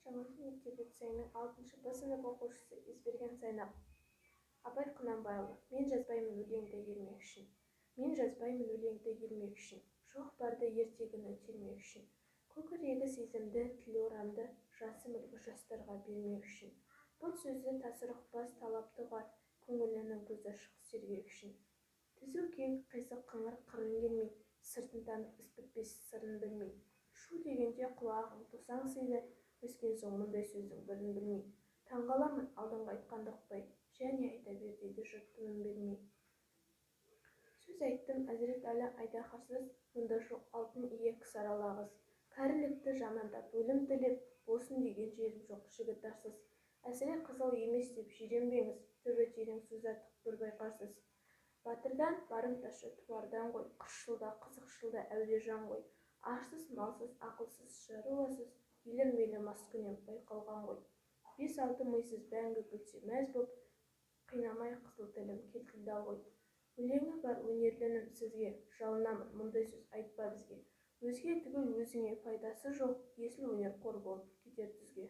жаңаөзен мектеп-лицейінің 6-шы Б сынып оқушысы Есберген Зайнап. Абай Құнанбайұлы. Мен жазбаймын өлеңді ермек үшін. Мен жазбаймын өлеңді ермек үшін. Жоқ барды ертегіні термек үшін. Көкірегі сезімді, тіл орамды, жасым үлгі жастарға бермек үшін. Бұл сөзді тасыр ұқпас талапты бар, көңілінің көзі ашық сергек үшін. Түзу кең, қисық қыңыр қырын келмей, сыртын танып іс бітпес сырын білмей. Шу дегенде құлағың тосаң сыйды, өскен соң мұндай сөздің бірін білмей. Таңғаламын алдыңғы айтқанды ұқпай, және айта бер дейді жұрт тыным бермей. Сөз айттым Әзіретәлі айдаһарсыз, мұнда жоқ алтын иек сарала қыз. Кәрілікті жамандап өлім тілеп, болсын деген жерім жоқ жігіт арсыз. Әсіре қызыл емес деп жиренбеңіз, түбі терең сөз артық бір байқарсыз. Батырдан барымташы туардан ғой, қыршылда қызықшылда әуре жан ғой. Арсыз, малсыз, ақылсыз, шаруасыз, елір-мейлі маскүнем байқалған ғой. 5-6 мыйсыз бәңгі күлсе мәз боп, қинамай қызыл тілім келтілдал ғой. Өлеңі бар өнерлінің сізге, жалынамын мұндай сөз айтпа бізге. Өзге түгіл өзіңе пайдасы жоқ, есіл өнер қор болып кетер түзге.